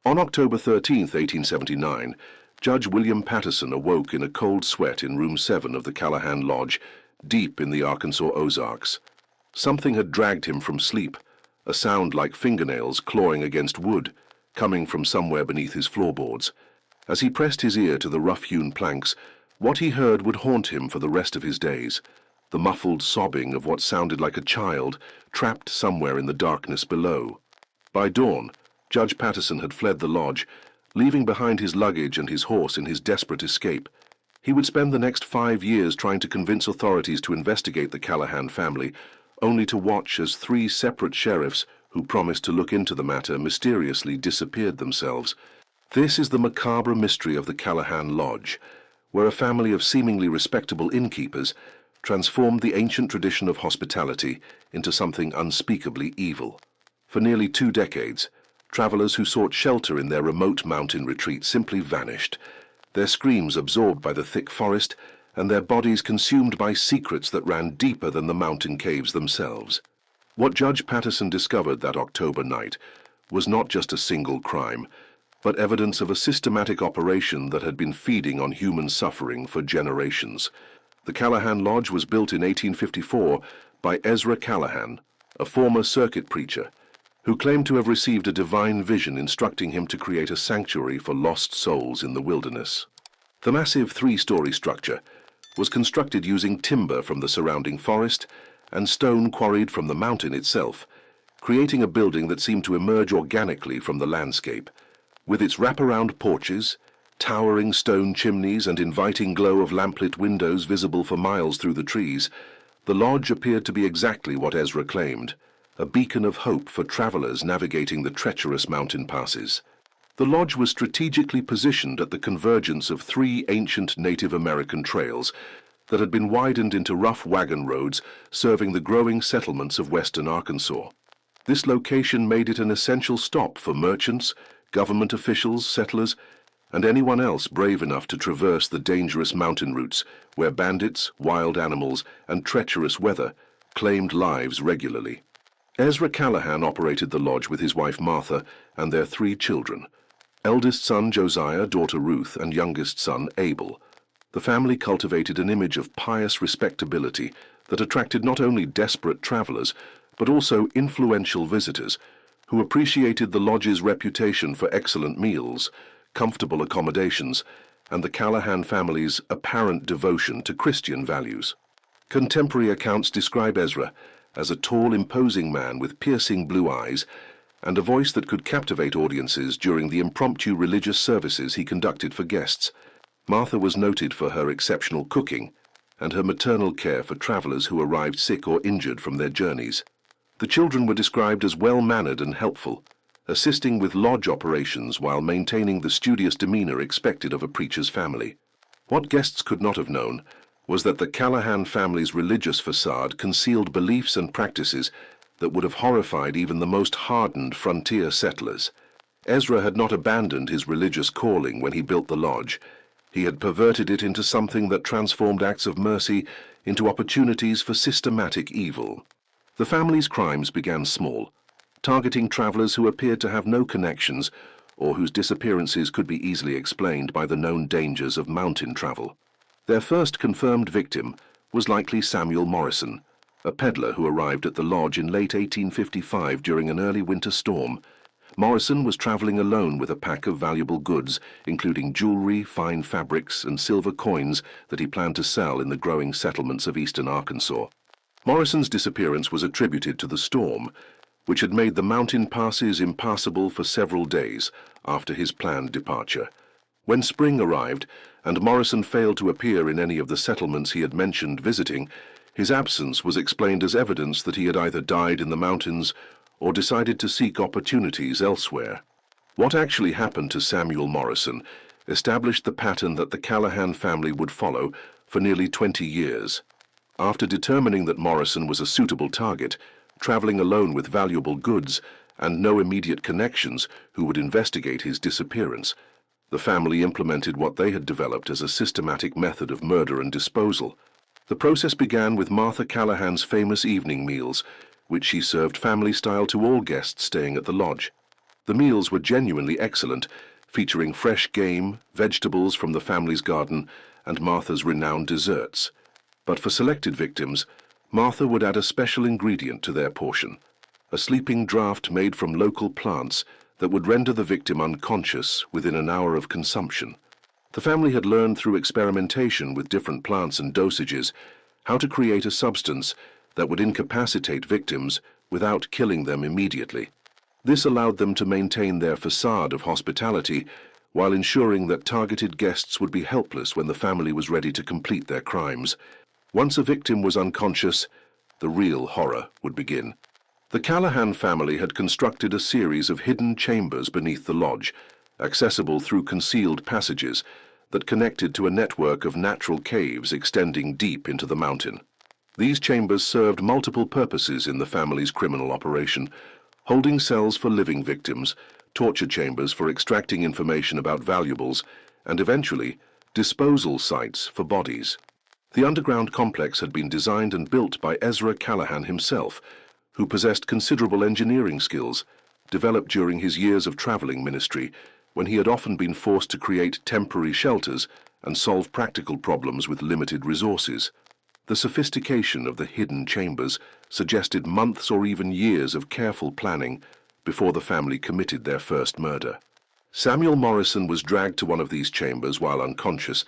On October 13, 1879, Judge William Patterson awoke in a cold sweat in room 7 of the Callahan Lodge, deep in the Arkansas Ozarks. Something had dragged him from sleep, a sound like fingernails clawing against wood, coming from somewhere beneath his floorboards. As he pressed his ear to the rough-hewn planks, what he heard would haunt him for the rest of his days, the muffled sobbing of what sounded like a child trapped somewhere in the darkness below. By dawn, Judge Patterson had fled the lodge, leaving behind his luggage and his horse in his desperate escape. He would spend the next 5 years trying to convince authorities to investigate the Callahan family, only to watch as 3 separate sheriffs who promised to look into the matter mysteriously disappeared themselves. This is the macabre mystery of the Callahan Lodge, where a family of seemingly respectable innkeepers transformed the ancient tradition of hospitality into something unspeakably evil. For nearly 2 decades, travelers who sought shelter in their remote mountain retreat simply vanished, their screams absorbed by the thick forest and their bodies consumed by secrets that ran deeper than the mountain caves themselves. What Judge Patterson discovered that October night was not just a single crime, but evidence of a systematic operation that had been feeding on human suffering for generations. The Callahan Lodge was built in 1854 by Ezra Callahan, a former circuit preacher, who claimed to have received a divine vision instructing him to create a sanctuary for lost souls in the wilderness. The massive 3-story structure was constructed using timber from the surrounding forest and stone quarried from the mountain itself, creating a building that seemed to emerge organically from the landscape. With its wraparound porches, towering stone chimneys and inviting glow of lamplit windows visible for miles through the trees, the lodge appeared to be exactly what Ezra claimed, a beacon of hope for travelers navigating the treacherous mountain passes. The lodge was strategically positioned at the convergence of 3 ancient Native American trails that had been widened into rough wagon roads serving the growing settlements of western Arkansas. This location made it an essential stop for merchants, government officials, settlers, and anyone else brave enough to traverse the dangerous mountain routes where bandits, wild animals, and treacherous weather claimed lives regularly. Ezra Callahan operated the lodge with his wife Martha and their 3 children, eldest son Josiah, daughter Ruth, and youngest son Abel. The family cultivated an image of pious respectability that attracted not only desperate travelers, but also influential visitors who appreciated the lodge's reputation for excellent meals, comfortable accommodations, and the Callahan family's apparent devotion to Christian values. Contemporary accounts describe Ezra as a tall, imposing man with piercing blue eyes and a voice that could captivate audiences during the impromptu religious services he conducted for guests. Martha was noted for her exceptional cooking and her maternal care for travelers who arrived sick or injured from their journeys. The children were described as well-mannered and helpful, assisting with lodge operations while maintaining the studious demeanor expected of a preacher's family. What guests could not have known was that the Callahan family's religious facade concealed beliefs and practices that would have horrified even the most hardened frontier settlers. Ezra had not abandoned his religious calling when he built the lodge. He had perverted it into something that transformed acts of mercy into opportunities for systematic evil. The family's crimes began small, targeting travelers who appeared to have no connections or whose disappearances could be easily explained by the known dangers of mountain travel. Their first confirmed victim was likely Samuel Morrison, a peddler who arrived at the lodge in late 1855 during an early winter storm. Morrison was traveling alone with a pack of valuable goods, including jewelry, fine fabrics, and silver coins that he planned to sell in the growing settlements of eastern Arkansas. Morrison's disappearance was attributed to the storm, which had made the mountain passes impassable for several days after his planned departure. When spring arrived, and Morrison failed to appear in any of the settlements he had mentioned visiting, his absence was explained as evidence that he had either died in the mountains or decided to seek opportunities elsewhere. What actually happened to Samuel Morrison established the pattern that the Callahan family would follow for nearly 20 years. After determining that Morrison was a suitable target, traveling alone with valuable goods and no immediate connections who would investigate his disappearance, the family implemented what they had developed as a systematic method of murder and disposal. The process began with Martha Callahan's famous evening meals, which she served family-style to all guests staying at the lodge. The meals were genuinely excellent, featuring fresh game, vegetables from the family's garden, and Martha's renowned desserts. But for selected victims, Martha would add a special ingredient to their portion, a sleeping draught made from local plants that would render the victim unconscious within an hour of consumption. The family had learned through experimentation with different plants and dosages how to create a substance that would incapacitate victims without killing them immediately. This allowed them to maintain their facade of hospitality while ensuring that targeted guests would be helpless when the family was ready to complete their crimes. Once a victim was unconscious, the real horror would begin. The Callahan family had constructed a series of hidden chambers beneath the lodge, accessible through concealed passages that connected to a network of natural caves extending deep into the mountain. These chambers served multiple purposes in the family's criminal operation: holding cells for living victims, torture chambers for extracting information about valuables, and eventually disposal sites for bodies. The underground complex had been designed and built by Ezra Callahan himself, who possessed considerable engineering skills, developed during his years of traveling ministry, when he had often been forced to create temporary shelters and solve practical problems with limited resources. The sophistication of the hidden chambers suggested months or even years of careful planning before the family committed their first murder. Samuel Morrison was dragged to one of these chambers while unconscious,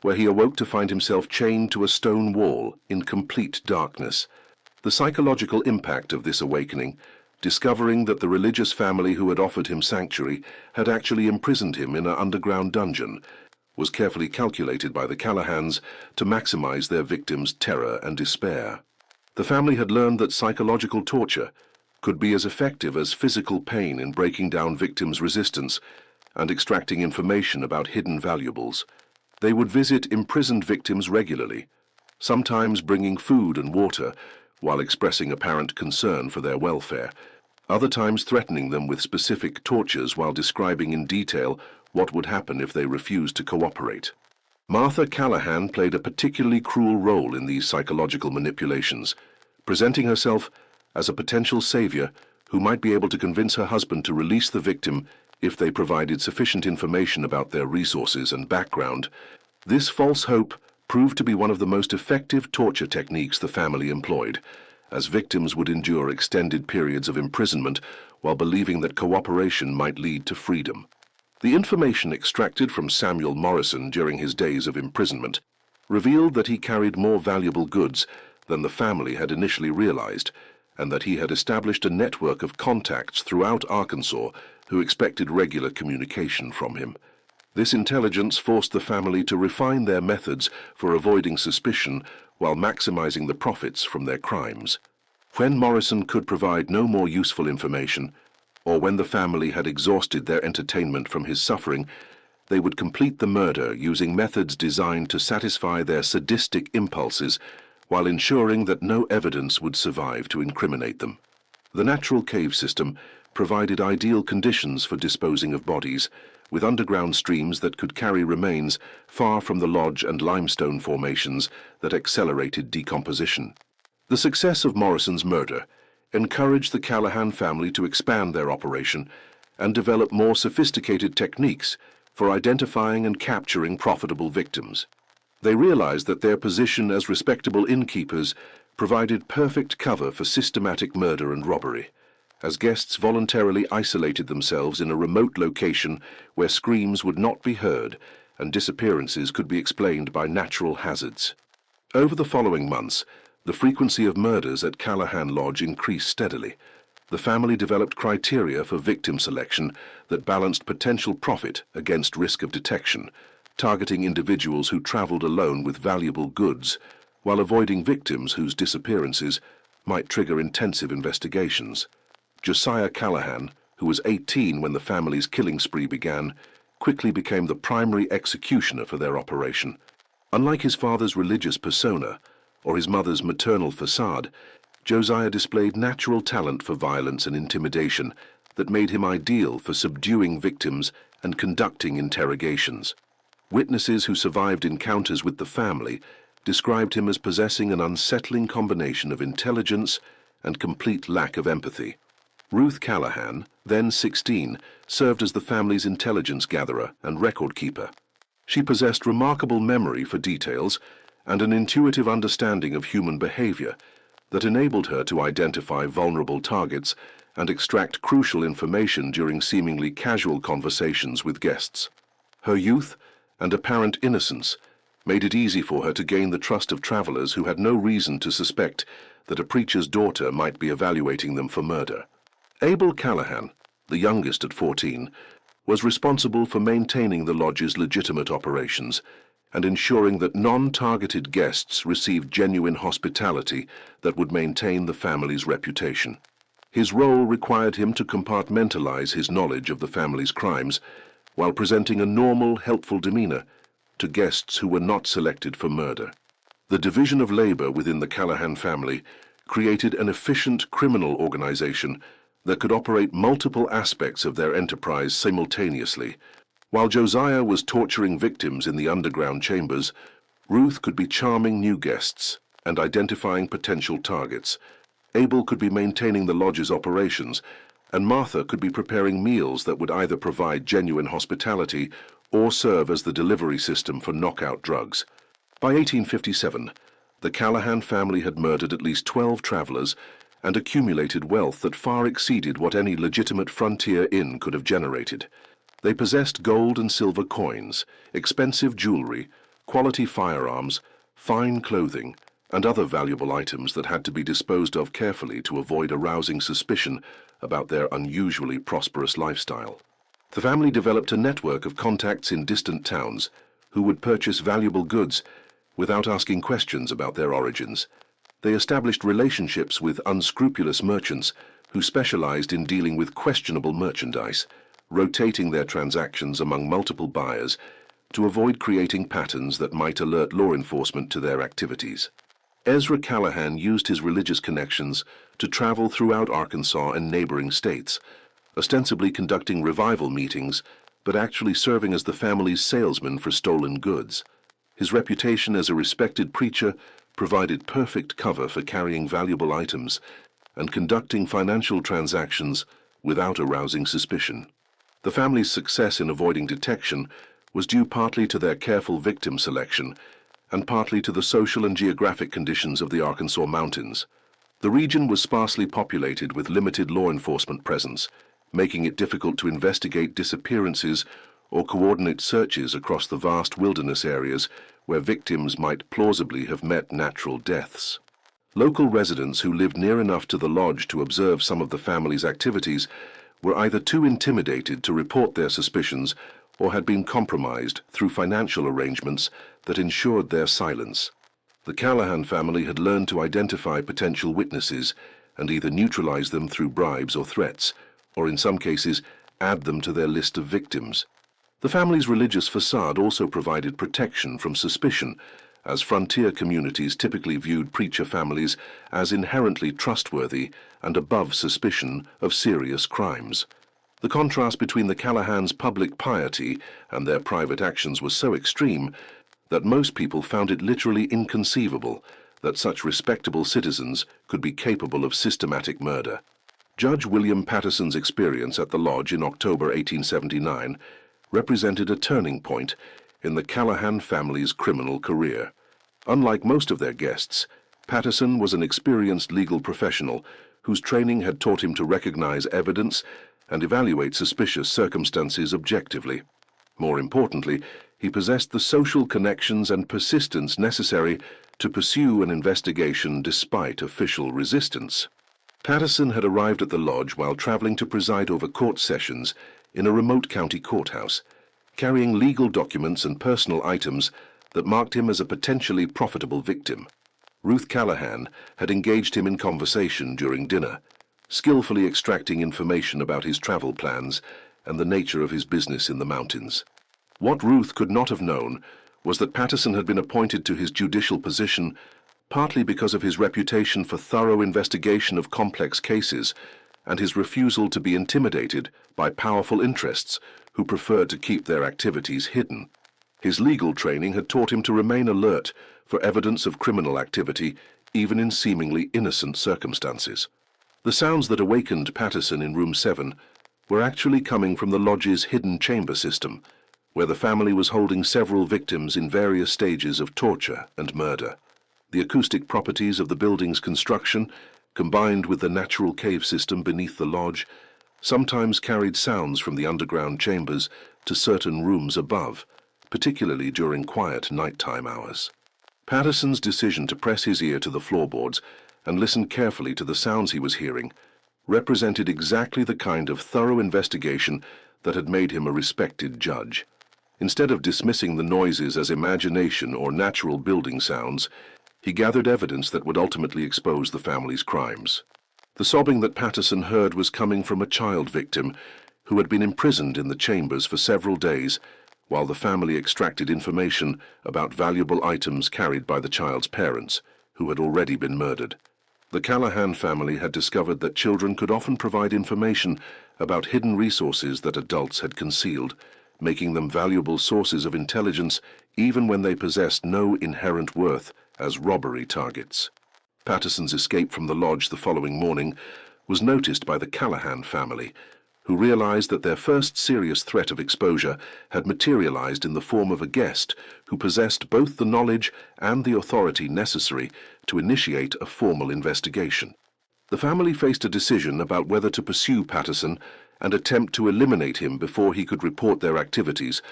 where he awoke to find himself chained to a stone wall in complete darkness. The psychological impact of this awakening, discovering that the religious family who had offered him sanctuary had actually imprisoned him in an underground dungeon, was carefully calculated by the Callahans to maximize their victims' terror and despair. The family had learned that psychological torture could be as effective as physical pain in breaking down victims' resistance and extracting information about hidden valuables. They would visit imprisoned victims regularly, sometimes bringing food and water while expressing apparent concern for their welfare, other times threatening them with specific tortures while describing in detail what would happen if they refused to cooperate. Martha Callahan played a particularly cruel role in these psychological manipulations, presenting herself as a potential savior who might be able to convince her husband to release the victim if they provided sufficient information about their resources and background. This false hope proved to be one of the most effective torture techniques the family employed, as victims would endure extended periods of imprisonment while believing that cooperation might lead to freedom. The information extracted from Samuel Morrison during his days of imprisonment revealed that he carried more valuable goods than the family had initially realized, and that he had established a network of contacts throughout Arkansas who expected regular communication from him. This intelligence forced the family to refine their methods for avoiding suspicion while maximizing the profits from their crimes. When Morrison could provide no more useful information, or when the family had exhausted their entertainment from his suffering, they would complete the murder using methods designed to satisfy their sadistic impulses while ensuring that no evidence would survive to incriminate them. The natural cave system provided ideal conditions for disposing of bodies, with underground streams that could carry remains far from the lodge and limestone formations that accelerated decomposition. The success of Morrison's murder encouraged the Callahan family to expand their operation and develop more sophisticated techniques for identifying and capturing profitable victims. They realized that their position as respectable innkeepers provided perfect cover for systematic murder and robbery, as guests voluntarily isolated themselves in a remote location where screams would not be heard and disappearances could be explained by natural hazards. Over the following months, the frequency of murders at Callahan Lodge increased steadily. The family developed criteria for victim selection that balanced potential profit against risk of detection, targeting individuals who traveled alone with valuable goods, while avoiding victims whose disappearances might trigger intensive investigations. Josiah Callahan, who was 18 when the family's killing spree began, quickly became the primary executioner for their operation. Unlike his father's religious persona or his mother's maternal facade, Josiah displayed natural talent for violence and intimidation that made him ideal for subduing victims and conducting interrogations. Witnesses who survived encounters with the family described him as possessing an unsettling combination of intelligence and complete lack of empathy. Ruth Callahan, then 16, served as the family's intelligence gatherer and record keeper. She possessed remarkable memory for details and an intuitive understanding of human behavior that enabled her to identify vulnerable targets and extract crucial information during seemingly casual conversations with guests. Her youth and apparent innocence made it easy for her to gain the trust of travelers who had no reason to suspect that a preacher's daughter might be evaluating them for murder. Abel Callahan, the youngest at 14, was responsible for maintaining the lodge's legitimate operations and ensuring that non-targeted guests received genuine hospitality that would maintain the family's reputation. His role required him to compartmentalize his knowledge of the family's crimes while presenting a normal, helpful demeanor to guests who were not selected for murder. The division of labor within the Callahan family created an efficient criminal organization that could operate multiple aspects of their enterprise simultaneously. While Josiah was torturing victims in the underground chambers, Ruth could be charming new guests and identifying potential targets. Abel could be maintaining the lodge's operations, and Martha could be preparing meals that would either provide genuine hospitality or serve as the delivery system for knockout drugs. By 1857, the Callahan family had murdered at least 12 travelers and accumulated wealth that far exceeded what any legitimate frontier inn could have generated. They possessed gold and silver coins, expensive jewelry, quality firearms, fine clothing, and other valuable items that had to be disposed of carefully to avoid arousing suspicion about their unusually prosperous lifestyle. The family developed a network of contacts in distant towns who would purchase valuable goods without asking questions about their origins. They established relationships with unscrupulous merchants who specialized in dealing with questionable merchandise, rotating their transactions among multiple buyers to avoid creating patterns that might alert law enforcement to their activities. Ezra Callahan used his religious connections to travel throughout Arkansas and neighboring states, ostensibly conducting revival meetings, but actually serving as the family's salesman for stolen goods. His reputation as a respected preacher provided perfect cover for carrying valuable items and conducting financial transactions without arousing suspicion. The family's success in avoiding detection was due partly to their careful victim selection and partly to the social and geographic conditions of the Arkansas mountains. The region was sparsely populated with limited law enforcement presence, making it difficult to investigate disappearances or coordinate searches across the vast wilderness areas where victims might plausibly have met natural deaths. Local residents who lived near enough to the lodge to observe some of the family's activities were either too intimidated to report their suspicions or had been compromised through financial arrangements that ensured their silence. The Callahan family had learned to identify potential witnesses and either neutralize them through bribes or threats, or in some cases add them to their list of victims. The family's religious facade also provided protection from suspicion, as frontier communities typically viewed preacher families as inherently trustworthy and above suspicion of serious crimes. The contrast between the Callahans' public piety and their private actions was so extreme that most people found it literally inconceivable that such respectable citizens could be capable of systematic murder. Judge William Patterson's experience at the lodge in October 1879 represented a turning point in the Callahan family's criminal career. Unlike most of their guests, Patterson was an experienced legal professional whose training had taught him to recognize evidence and evaluate suspicious circumstances objectively. More importantly, he possessed the social connections and persistence necessary to pursue an investigation despite official resistance. Patterson had arrived at the lodge while traveling to preside over court sessions in a remote county courthouse, carrying legal documents and personal items that marked him as a potentially profitable victim. Ruth Callahan had engaged him in conversation during dinner, skillfully extracting information about his travel plans and the nature of his business in the mountains. What Ruth could not have known was that Patterson had been appointed to his judicial position partly because of his reputation for thorough investigation of complex cases and his refusal to be intimidated by powerful interests who preferred to keep their activities hidden. His legal training had taught him to remain alert for evidence of criminal activity, even in seemingly innocent circumstances. The sounds that awakened Patterson in room 7 were actually coming from the lodge's hidden chamber system, where the family was holding several victims in various stages of torture and murder. The acoustic properties of the building's construction, combined with the natural cave system beneath the lodge, sometimes carried sounds from the underground chambers to certain rooms above, particularly during quiet nighttime hours. Patterson's decision to press his ear to the floorboards and listen carefully to the sounds he was hearing represented exactly the kind of thorough investigation that had made him a respected judge. Instead of dismissing the noises as imagination or natural building sounds, he gathered evidence that would ultimately expose the family's crimes. The sobbing that Patterson heard was coming from a child victim who had been imprisoned in the chambers for several days while the family extracted information about valuable items carried by the child's parents, who had already been murdered. The Callahan family had discovered that children could often provide information about hidden resources that adults had concealed, making them valuable sources of intelligence even when they possessed no inherent worth as robbery targets. Patterson's escape from the lodge the following morning was noticed by the Callahan family, who realized that their first serious threat of exposure had materialized in the form of a guest who possessed both the knowledge and the authority necessary to initiate a formal investigation. The family faced a decision about whether to pursue Patterson and attempt to eliminate him before he could report their activities,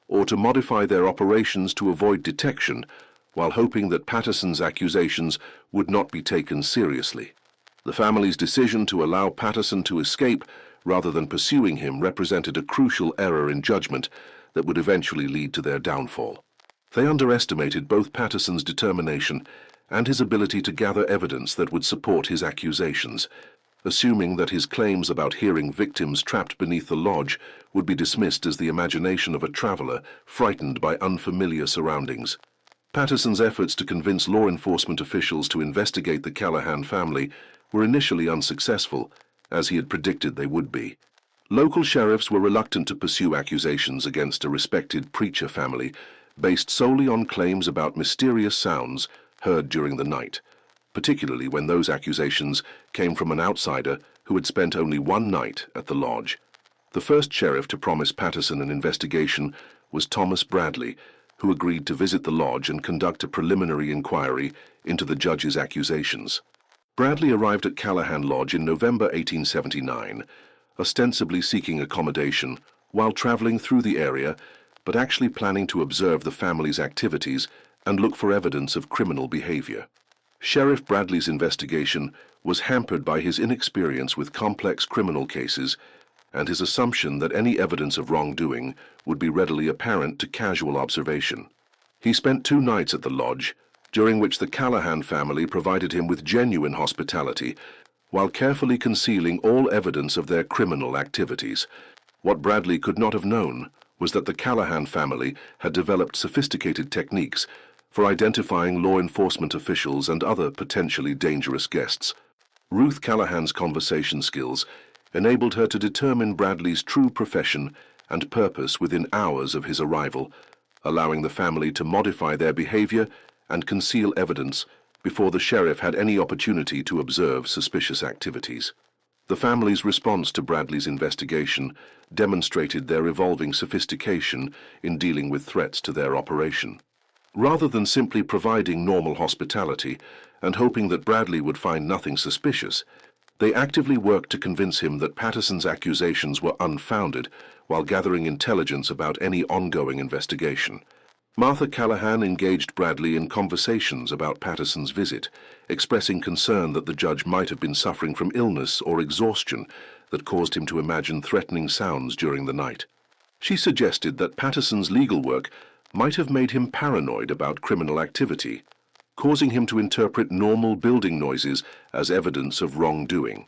or to modify their operations to avoid detection, while hoping that Patterson's accusations would not be taken seriously. The family's decision to allow Patterson to escape rather than pursuing him represented a crucial error in judgment that would eventually lead to their downfall. They underestimated both Patterson's determination and his ability to gather evidence that would support his accusations, assuming that his claims about hearing victims trapped beneath the lodge would be dismissed as the imagination of a traveler frightened by unfamiliar surroundings. Patterson's efforts to convince law enforcement officials to investigate the Callahan family were initially unsuccessful, as he had predicted they would be. Local sheriffs were reluctant to pursue accusations against a respected preacher family based solely on claims about mysterious sounds heard during the night, particularly when those accusations came from an outsider who had spent only one night at the lodge. The first sheriff to promise Patterson an investigation was Thomas Bradley, who agreed to visit the lodge and conduct a preliminary inquiry into the judge's accusations. Bradley arrived at Callahan Lodge in November 1879, ostensibly seeking accommodation while traveling through the area, but actually planning to observe the family's activities and look for evidence of criminal behavior. Sheriff Bradley's investigation was hampered by his inexperience with complex criminal cases and his assumption that any evidence of wrongdoing would be readily apparent to casual observation. He spent 2 nights at the lodge, during which the Callahan family provided him with genuine hospitality, while carefully concealing all evidence of their criminal activities. What Bradley could not have known was that the Callahan family had developed sophisticated techniques for identifying law enforcement officials and other potentially dangerous guests. Ruth Callahan's conversation skills enabled her to determine Bradley's true profession and purpose within hours of his arrival, allowing the family to modify their behavior and conceal evidence before the sheriff had any opportunity to observe suspicious activities. The family's response to Bradley's investigation demonstrated their evolving sophistication in dealing with threats to their operation. Rather than simply providing normal hospitality and hoping that Bradley would find nothing suspicious, they actively worked to convince him that Patterson's accusations were unfounded while gathering intelligence about any ongoing investigation. Martha Callahan engaged Bradley in conversations about Patterson's visit, expressing concern that the judge might have been suffering from illness or exhaustion that caused him to imagine threatening sounds during the night. She suggested that Patterson's legal work might have made him paranoid about criminal activity, causing him to interpret normal building noises as evidence of wrongdoing.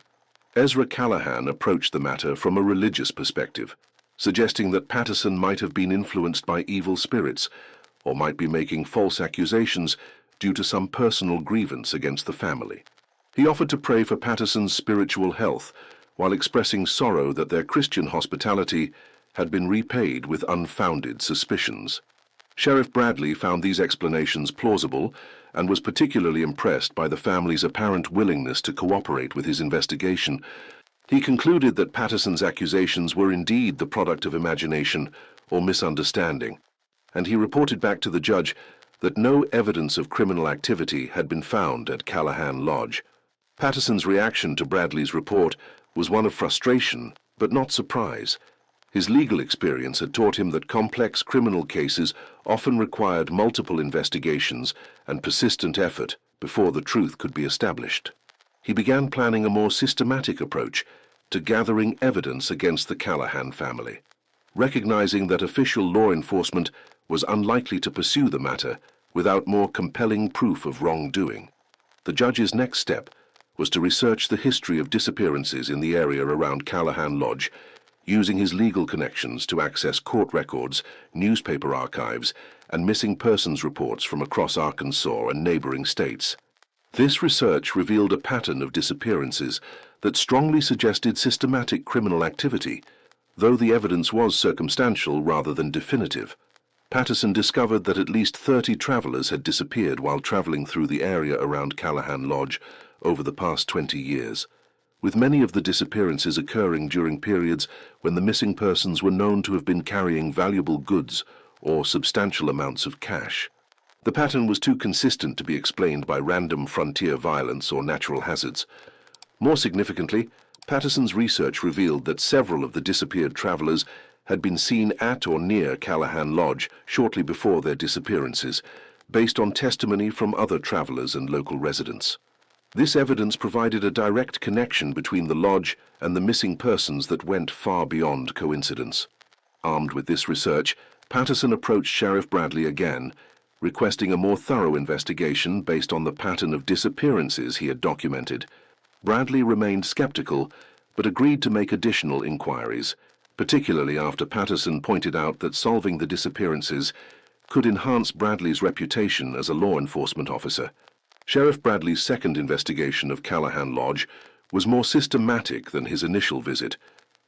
Ezra Callahan approached the matter from a religious perspective, suggesting that Patterson might have been influenced by evil spirits or might be making false accusations due to some personal grievance against the family. He offered to pray for Patterson's spiritual health while expressing sorrow that their Christian hospitality had been repaid with unfounded suspicions. Sheriff Bradley found these explanations plausible and was particularly impressed by the family's apparent willingness to cooperate with his investigation. He concluded that Patterson's accusations were indeed the product of imagination or misunderstanding, and he reported back to the judge that no evidence of criminal activity had been found at Callahan Lodge. Patterson's reaction to Bradley's report was one of frustration, but not surprise. His legal experience had taught him that complex criminal cases often required multiple investigations and persistent effort before the truth could be established. He began planning a more systematic approach to gathering evidence against the Callahan family. Recognizing that official law enforcement was unlikely to pursue the matter without more compelling proof of wrongdoing, the judge's next step was to research the history of disappearances in the area around Callahan Lodge, using his legal connections to access court records, newspaper archives, and missing persons reports from across Arkansas and neighboring states. This research revealed a pattern of disappearances that strongly suggested systematic criminal activity, though the evidence was circumstantial rather than definitive. Patterson discovered that at least 30 travelers had disappeared while traveling through the area around Callahan Lodge over the past 20 years, with many of the disappearances occurring during periods when the missing persons were known to have been carrying valuable goods or substantial amounts of cash. The pattern was too consistent to be explained by random frontier violence or natural hazards. More significantly, Patterson's research revealed that several of the disappeared travelers had been seen at or near Callahan Lodge shortly before their disappearances, based on testimony from other travelers and local residents. This evidence provided a direct connection between the lodge and the missing persons that went far beyond coincidence. Armed with this research, Patterson approached Sheriff Bradley again, requesting a more thorough investigation based on the pattern of disappearances he had documented. Bradley remained skeptical, but agreed to make additional inquiries, particularly after Patterson pointed out that solving the disappearances could enhance Bradley's reputation as a law enforcement officer. Sheriff Bradley's second investigation of Callahan Lodge was more systematic than his initial visit,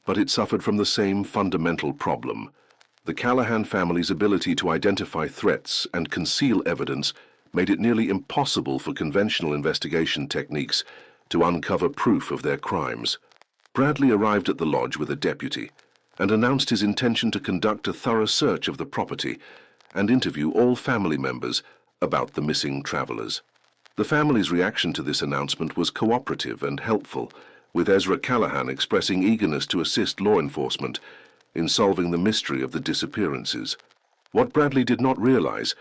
but it suffered from the same fundamental problem. The Callahan family's ability to identify threats and conceal evidence made it nearly impossible for conventional investigation techniques to uncover proof of their crimes. Bradley arrived at the lodge with a deputy and announced his intention to conduct a thorough search of the property and interview all family members about the missing travelers. The family's reaction to this announcement was cooperative and helpful, with Ezra Callahan expressing eagerness to assist law enforcement in solving the mystery of the disappearances. What Bradley did not realize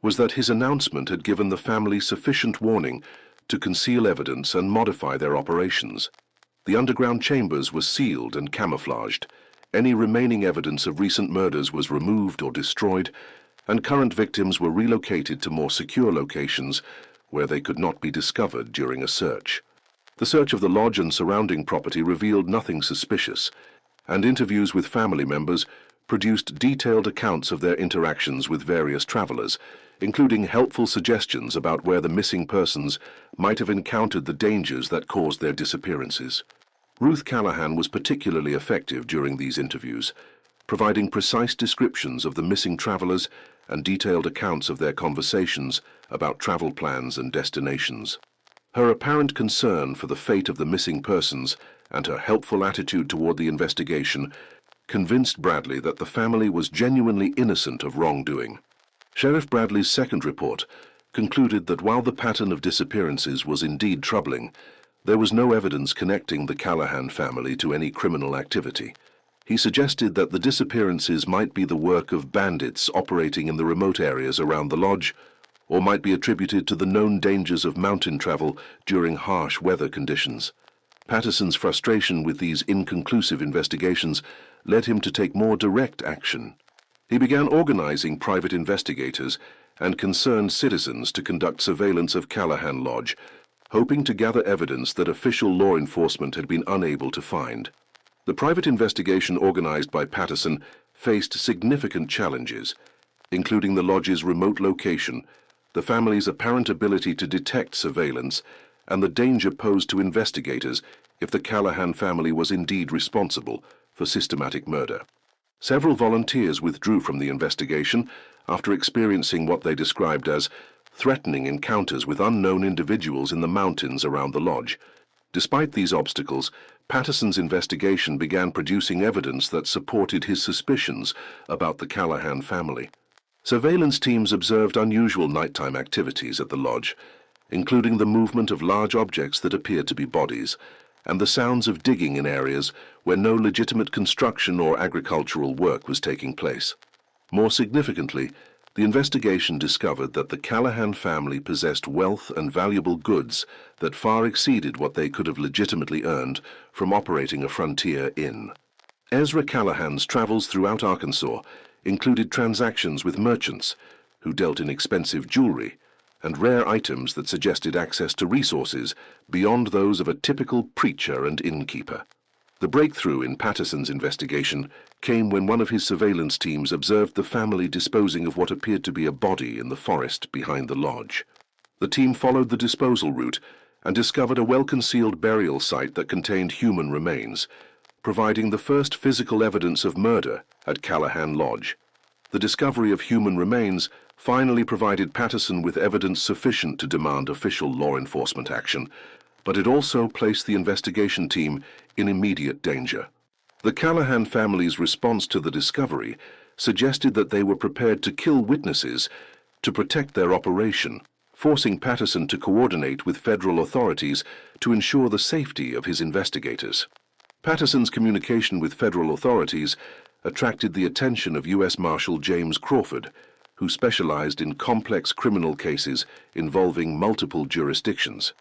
was that his announcement had given the family sufficient warning to conceal evidence and modify their operations. The underground chambers were sealed and camouflaged. Any remaining evidence of recent murders was removed or destroyed, and current victims were relocated to more secure locations where they could not be discovered during a search. The search of the lodge and surrounding property revealed nothing suspicious, and interviews with family members produced detailed accounts of their interactions with various travelers, including helpful suggestions about where the missing persons might have encountered the dangers that caused their disappearances. Ruth Callahan was particularly effective during these interviews, providing precise descriptions of the missing travelers and detailed accounts of their conversations about travel plans and destinations. Her apparent concern for the fate of the missing persons and her helpful attitude toward the investigation convinced Bradley that the family was genuinely innocent of wrongdoing. Sheriff Bradley's second report concluded that while the pattern of disappearances was indeed troubling, there was no evidence connecting the Callahan family to any criminal activity. He suggested that the disappearances might be the work of bandits operating in the remote areas around the lodge, or might be attributed to the known dangers of mountain travel during harsh weather conditions. Patterson's frustration with these inconclusive investigations led him to take more direct action. He began organizing private investigators and concerned citizens to conduct surveillance of Callahan Lodge, hoping to gather evidence that official law enforcement had been unable to find. The private investigation organized by Patterson faced significant challenges, including the lodge's remote location, the family's apparent ability to detect surveillance, and the danger posed to investigators if the Callahan family was indeed responsible for systematic murder. Several volunteers withdrew from the investigation after experiencing what they described as threatening encounters with unknown individuals in the mountains around the lodge. Despite these obstacles, Patterson's investigation began producing evidence that supported his suspicions about the Callahan family. Surveillance teams observed unusual nighttime activities at the lodge, including the movement of large objects that appeared to be bodies, and the sounds of digging in areas where no legitimate construction or agricultural work was taking place. More significantly, the investigation discovered that the Callahan family possessed wealth and valuable goods that far exceeded what they could have legitimately earned from operating a frontier inn. Ezra Callahan's travels throughout Arkansas included transactions with merchants who dealt in expensive jewelry and rare items that suggested access to resources beyond those of a typical preacher and innkeeper. The breakthrough in Patterson's investigation came when one of his surveillance teams observed the family disposing of what appeared to be a body in the forest behind the lodge. The team followed the disposal route and discovered a well-concealed burial site that contained human remains, providing the first physical evidence of murder at Callahan Lodge. The discovery of human remains finally provided Patterson with evidence sufficient to demand official law enforcement action, but it also placed the investigation team in immediate danger. The Callahan family's response to the discovery suggested that they were prepared to kill witnesses to protect their operation, forcing Patterson to coordinate with federal authorities to ensure the safety of his investigators. Patterson's communication with federal authorities attracted the attention of U.S. Marshal James Crawford, who specialized in complex criminal cases involving multiple jurisdictions.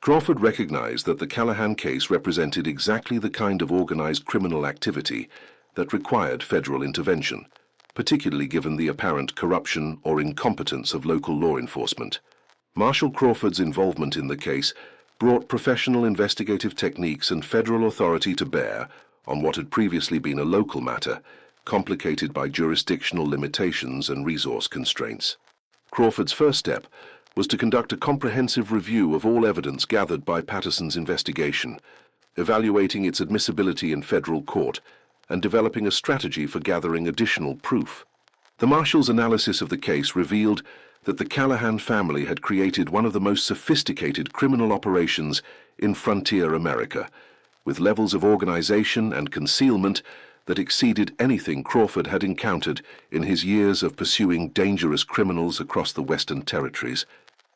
Crawford recognized that the Callahan case represented exactly the kind of organized criminal activity that required federal intervention, particularly given the apparent corruption or incompetence of local law enforcement. Marshal Crawford's involvement in the case brought professional investigative techniques and federal authority to bear on what had previously been a local matter, complicated by jurisdictional limitations and resource constraints. Crawford's first step was to conduct a comprehensive review of all evidence gathered by Patterson's investigation, evaluating its admissibility in federal court and developing a strategy for gathering additional proof. The Marshal's analysis of the case revealed that the Callahan family had created one of the most sophisticated criminal operations in frontier America, with levels of organization and concealment that exceeded anything Crawford had encountered in his years of pursuing dangerous criminals across the Western Territories.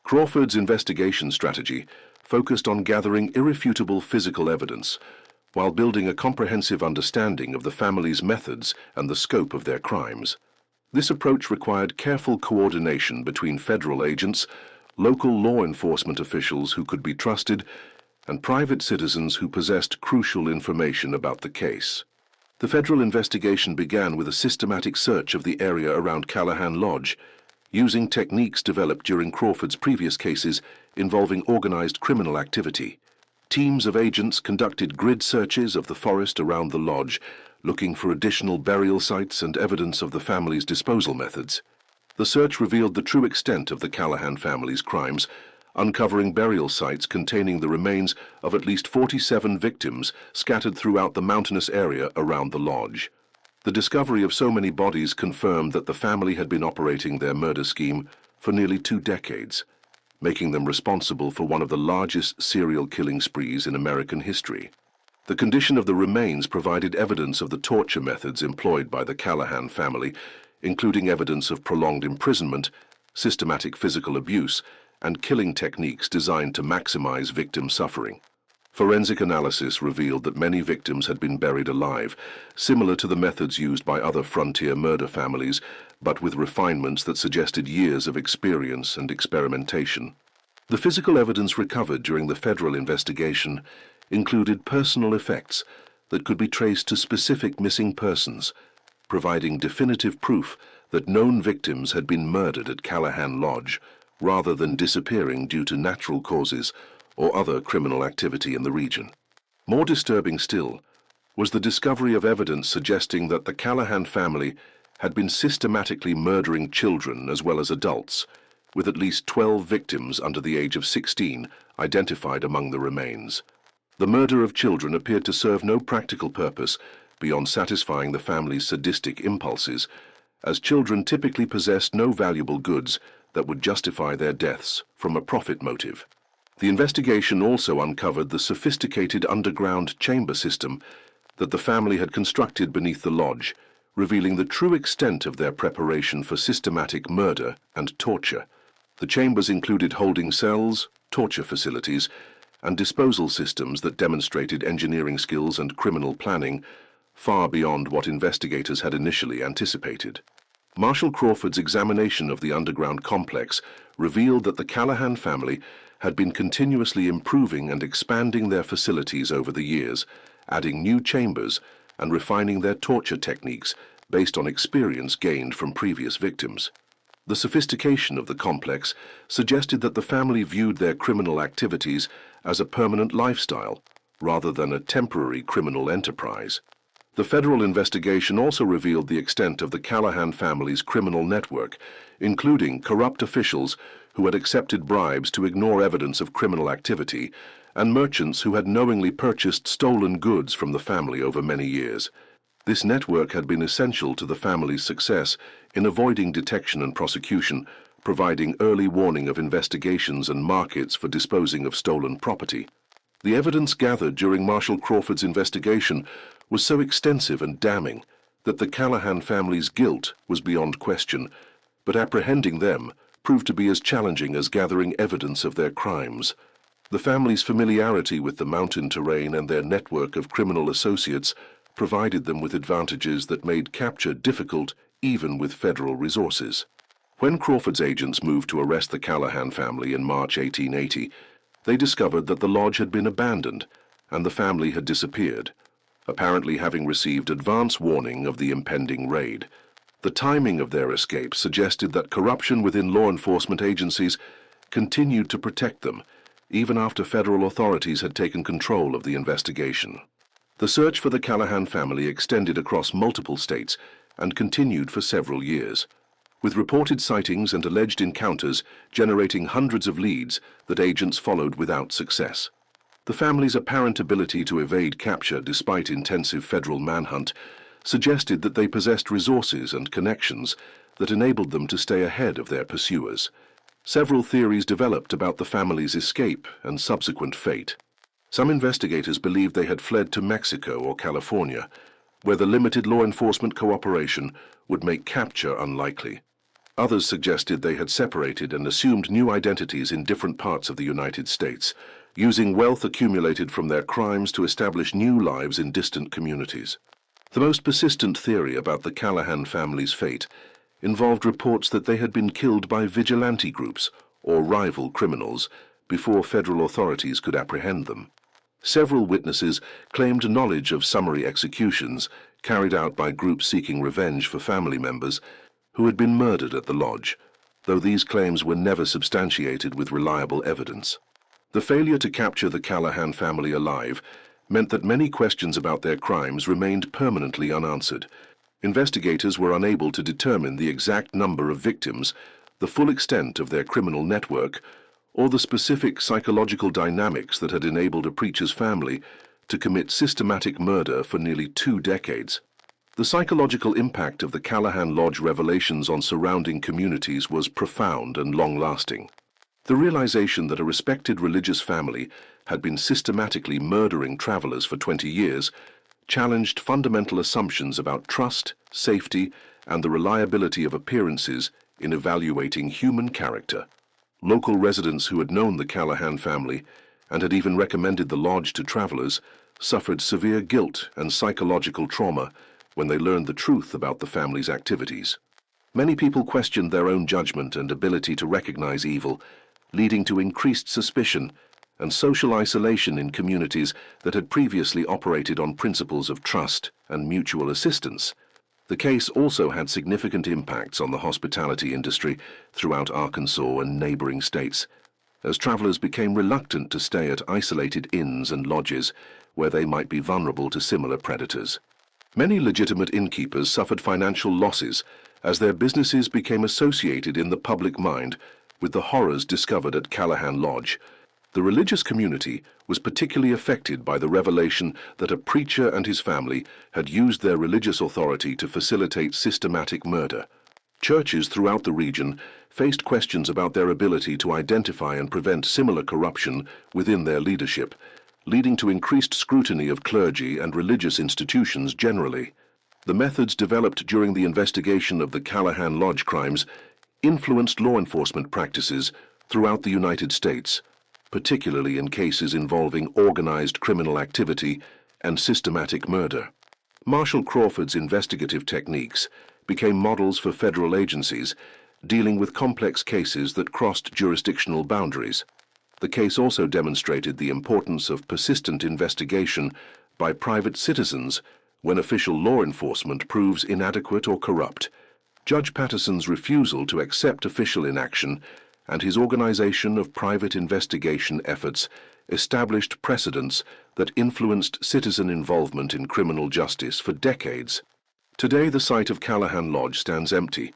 Crawford's investigation strategy focused on gathering irrefutable physical evidence, while building a comprehensive understanding of the family's methods and the scope of their crimes. This approach required careful coordination between federal agents, local law enforcement officials who could be trusted, and private citizens who possessed crucial information about the case. The federal investigation began with a systematic search of the area around Callahan Lodge, using techniques developed during Crawford's previous cases involving organized criminal activity. Teams of agents conducted grid searches of the forest around the lodge, looking for additional burial sites and evidence of the family's disposal methods. The search revealed the true extent of the Callahan family's crimes, uncovering burial sites containing the remains of at least 47 victims scattered throughout the mountainous area around the lodge. The discovery of so many bodies confirmed that the family had been operating their murder scheme for nearly 2 decades, making them responsible for one of the largest serial killing sprees in American history. The condition of the remains provided evidence of the torture methods employed by the Callahan family, including evidence of prolonged imprisonment, systematic physical abuse, and killing techniques designed to maximize victim suffering. Forensic analysis revealed that many victims had been buried alive, similar to the methods used by other frontier murder families, but with refinements that suggested years of experience and experimentation. The physical evidence recovered during the federal investigation included personal effects that could be traced to specific missing persons, providing definitive proof that known victims had been murdered at Callahan Lodge rather than disappearing due to natural causes or other criminal activity in the region. More disturbing still was the discovery of evidence suggesting that the Callahan family had been systematically murdering children as well as adults, with at least 12 victims under the age of 16 identified among the remains. The murder of children appeared to serve no practical purpose beyond satisfying the family's sadistic impulses, as children typically possessed no valuable goods that would justify their deaths from a profit motive. The investigation also uncovered the sophisticated underground chamber system that the family had constructed beneath the lodge, revealing the true extent of their preparation for systematic murder and torture. The chambers included holding cells, torture facilities, and disposal systems that demonstrated engineering skills and criminal planning far beyond what investigators had initially anticipated. Marshal Crawford's examination of the underground complex revealed that the Callahan family had been continuously improving and expanding their facilities over the years, adding new chambers and refining their torture techniques based on experience gained from previous victims. The sophistication of the complex suggested that the family viewed their criminal activities as a permanent lifestyle rather than a temporary criminal enterprise. The federal investigation also revealed the extent of the Callahan family's criminal network, including corrupt officials who had accepted bribes to ignore evidence of criminal activity, and merchants who had knowingly purchased stolen goods from the family over many years. This network had been essential to the family's success in avoiding detection and prosecution, providing early warning of investigations and markets for disposing of stolen property. The evidence gathered during Marshal Crawford's investigation was so extensive and damning that the Callahan family's guilt was beyond question, but apprehending them proved to be as challenging as gathering evidence of their crimes. The family's familiarity with the mountain terrain and their network of criminal associates provided them with advantages that made capture difficult even with federal resources. When Crawford's agents moved to arrest the Callahan family in March 1880, they discovered that the lodge had been abandoned and the family had disappeared, apparently having received advance warning of the impending raid. The timing of their escape suggested that corruption within law enforcement agencies continued to protect them, even after federal authorities had taken control of the investigation. The search for the Callahan family extended across multiple states and continued for several years, with reported sightings and alleged encounters generating hundreds of leads that agents followed without success. The family's apparent ability to evade capture despite intensive federal manhunt suggested that they possessed resources and connections that enabled them to stay ahead of their pursuers. Several theories developed about the family's escape and subsequent fate. Some investigators believed they had fled to Mexico or California, where the limited law enforcement cooperation would make capture unlikely. Others suggested they had separated and assumed new identities in different parts of the United States, using wealth accumulated from their crimes to establish new lives in distant communities. The most persistent theory about the Callahan family's fate involved reports that they had been killed by vigilante groups or rival criminals before federal authorities could apprehend them. Several witnesses claimed knowledge of summary executions carried out by groups seeking revenge for family members who had been murdered at the lodge, though these claims were never substantiated with reliable evidence. The failure to capture the Callahan family alive meant that many questions about their crimes remained permanently unanswered. Investigators were unable to determine the exact number of victims, the full extent of their criminal network, or the specific psychological dynamics that had enabled a preacher's family to commit systematic murder for nearly 2 decades. The psychological impact of the Callahan Lodge revelations on surrounding communities was profound and long-lasting. The realization that a respected religious family had been systematically murdering travelers for 20 years challenged fundamental assumptions about trust, safety, and the reliability of appearances in evaluating human character. Local residents who had known the Callahan family and had even recommended the lodge to travelers suffered severe guilt and psychological trauma when they learned the truth about the family's activities. Many people questioned their own judgment and ability to recognize evil, leading to increased suspicion and social isolation in communities that had previously operated on principles of trust and mutual assistance. The case also had significant impacts on the hospitality industry throughout Arkansas and neighboring states, as travelers became reluctant to stay at isolated inns and lodges where they might be vulnerable to similar predators. Many legitimate innkeepers suffered financial losses as their businesses became associated in the public mind with the horrors discovered at Callahan Lodge. The religious community was particularly affected by the revelation that a preacher and his family had used their religious authority to facilitate systematic murder. Churches throughout the region faced questions about their ability to identify and prevent similar corruption within their leadership, leading to increased scrutiny of clergy and religious institutions generally. The methods developed during the investigation of the Callahan Lodge crimes influenced law enforcement practices throughout the United States, particularly in cases involving organized criminal activity and systematic murder. Marshall Crawford's investigative techniques became models for federal agencies dealing with complex cases that crossed jurisdictional boundaries. The case also demonstrated the importance of persistent investigation by private citizens when official law enforcement proves inadequate or corrupt. Judge Patterson's refusal to accept official inaction and his organization of private investigation efforts established precedents that influenced citizen involvement in criminal justice for decades. Today, the site of Callahan Lodge stands empty,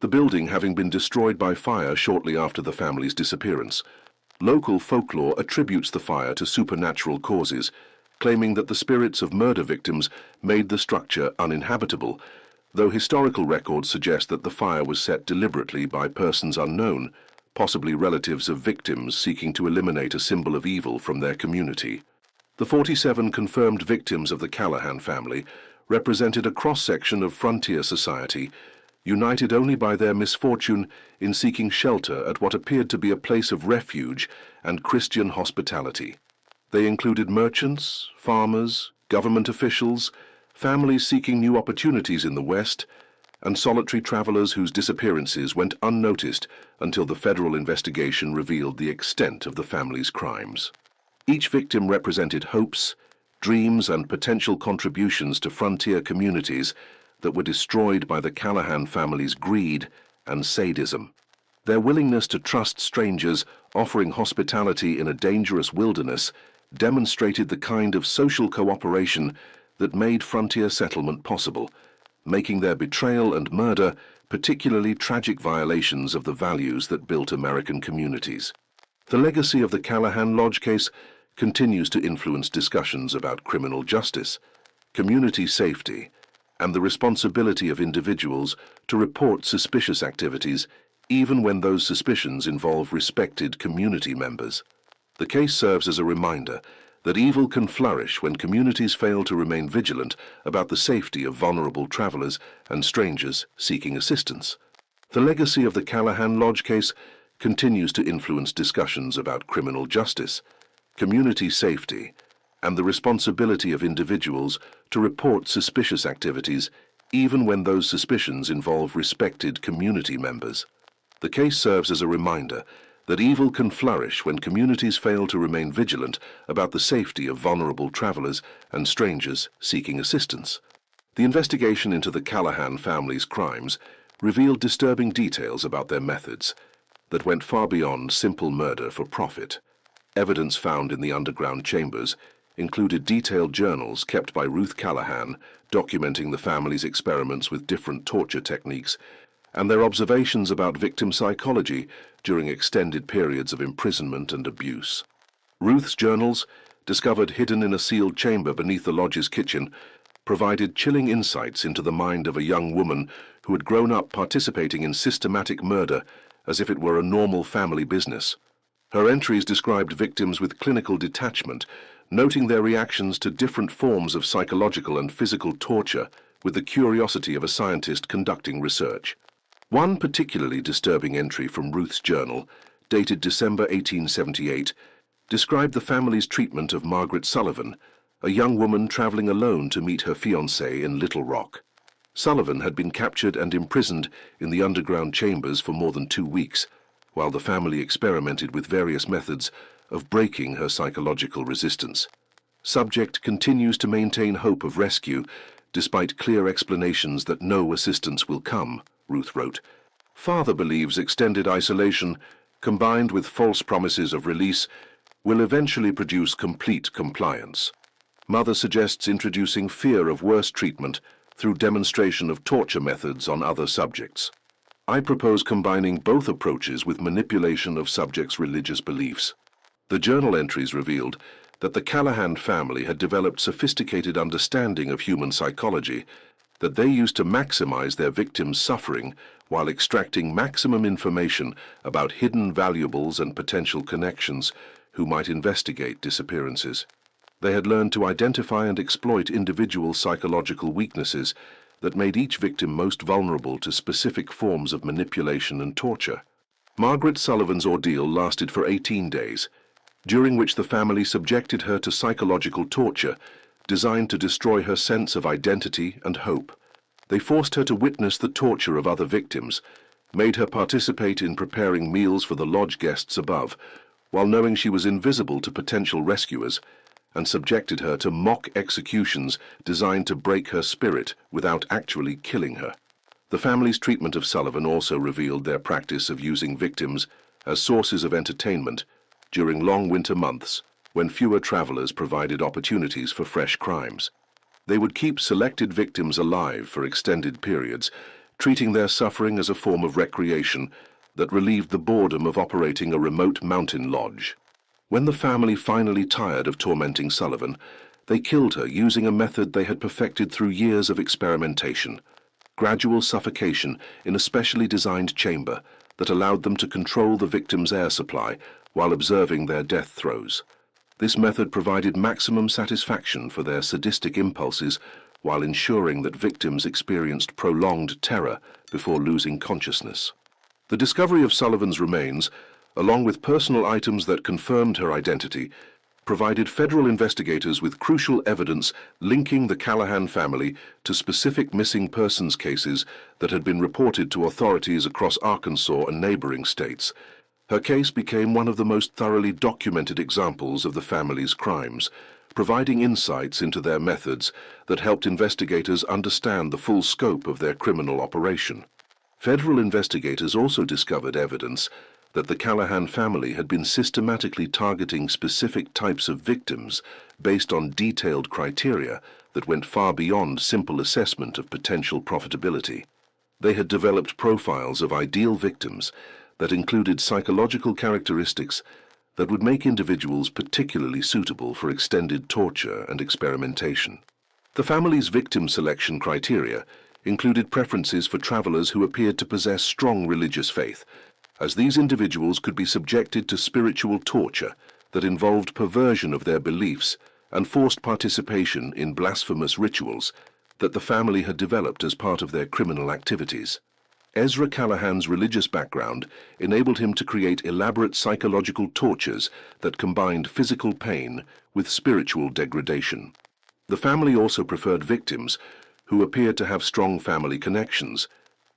the building having been destroyed by fire shortly after the family's disappearance. Local folklore attributes the fire to supernatural causes, claiming that the spirits of murder victims made the structure uninhabitable, though historical records suggest that the fire was set deliberately by persons unknown, possibly relatives of victims seeking to eliminate a symbol of evil from their community. The 47 confirmed victims of the Callahan family represented a cross-section of frontier society, united only by their misfortune in seeking shelter at what appeared to be a place of refuge and Christian hospitality. They included merchants, farmers, government officials, families seeking new opportunities in the West, and solitary travelers whose disappearances went unnoticed until the federal investigation revealed the extent of the family's crimes. Each victim represented hopes, dreams, and potential contributions to frontier communities that were destroyed by the Callahan family's greed and sadism. Their willingness to trust strangers offering hospitality in a dangerous wilderness demonstrated the kind of social cooperation that made frontier settlement possible, making their betrayal and murder particularly tragic violations of the values that built American communities. The legacy of the Callahan Lodge case continues to influence discussions about criminal justice, community safety, and the responsibility of individuals to report suspicious activities even when those suspicions involve respected community members. The case serves as a reminder that evil can flourish when communities fail to remain vigilant about the safety of vulnerable travelers and strangers seeking assistance. The legacy of the Callahan Lodge case continues to influence discussions about criminal justice, community safety, and the responsibility of individuals to report suspicious activities even when those suspicions involve respected community members. The case serves as a reminder that evil can flourish when communities fail to remain vigilant about the safety of vulnerable travelers and strangers seeking assistance. The investigation into the Callahan family's crimes revealed disturbing details about their methods that went far beyond simple murder for profit. Evidence found in the underground chambers included detailed journals kept by Ruth Callahan documenting the family's experiments with different torture techniques and their observations about victim psychology during extended periods of imprisonment and abuse. Ruth's journals, discovered hidden in a sealed chamber beneath the lodge's kitchen, provided chilling insights into the mind of a young woman who had grown up participating in systematic murder as if it were a normal family business. Her entries described victims with clinical detachment, noting their reactions to different forms of psychological and physical torture with the curiosity of a scientist conducting research. One particularly disturbing entry from Ruth's journal, dated December 1878, described the family's treatment of Margaret Sullivan, a young woman traveling alone to meet her fiancé in Little Rock. Sullivan had been captured and imprisoned in the underground chambers for more than 2 weeks, while the family experimented with various methods of breaking her psychological resistance. Subject continues to maintain hope of rescue, despite clear explanations that no assistance will come, Ruth wrote. Father believes extended isolation, combined with false promises of release, will eventually produce complete compliance. Mother suggests introducing fear of worse treatment through demonstration of torture methods on other subjects. I propose combining both approaches with manipulation of subjects' religious beliefs. The journal entries revealed that the Callahan family had developed sophisticated understanding of human psychology that they used to maximize their victims' suffering while extracting maximum information about hidden valuables and potential connections who might investigate disappearances. They had learned to identify and exploit individual psychological weaknesses that made each victim most vulnerable to specific forms of manipulation and torture. Margaret Sullivan's ordeal lasted for 18 days, during which the family subjected her to psychological torture designed to destroy her sense of identity and hope. They forced her to witness the torture of other victims, made her participate in preparing meals for the lodge guests above, while knowing she was invisible to potential rescuers, and subjected her to mock executions designed to break her spirit without actually killing her. The family's treatment of Sullivan also revealed their practice of using victims as sources of entertainment during long winter months when fewer travelers provided opportunities for fresh crimes. They would keep selected victims alive for extended periods, treating their suffering as a form of recreation that relieved the boredom of operating a remote mountain lodge. When the family finally tired of tormenting Sullivan, they killed her using a method they had perfected through years of experimentation: gradual suffocation in a specially designed chamber that allowed them to control the victim's air supply while observing their death throes. This method provided maximum satisfaction for their sadistic impulses while ensuring that victims experienced prolonged terror before losing consciousness. The discovery of Sullivan's remains, along with personal items that confirmed her identity, provided federal investigators with crucial evidence linking the Callahan family to specific missing persons cases that had been reported to authorities across Arkansas and neighboring states. Her case became one of the most thoroughly documented examples of the family's crimes, providing insights into their methods that helped investigators understand the full scope of their criminal operation. Federal investigators also discovered evidence that the Callahan family had been systematically targeting specific types of victims based on detailed criteria that went far beyond simple assessment of potential profitability. They had developed profiles of ideal victims that included psychological characteristics that would make individuals particularly suitable for extended torture and experimentation. The family's victim selection criteria included preferences for travelers who appeared to possess strong religious faith, as these individuals could be subjected to spiritual torture that involved perversion of their beliefs and forced participation in blasphemous rituals that the family had developed as part of their criminal activities. Ezra Callahan's religious background enabled him to create elaborate psychological tortures that combined physical pain with spiritual degradation. The family also preferred victims who appeared to have strong family connections,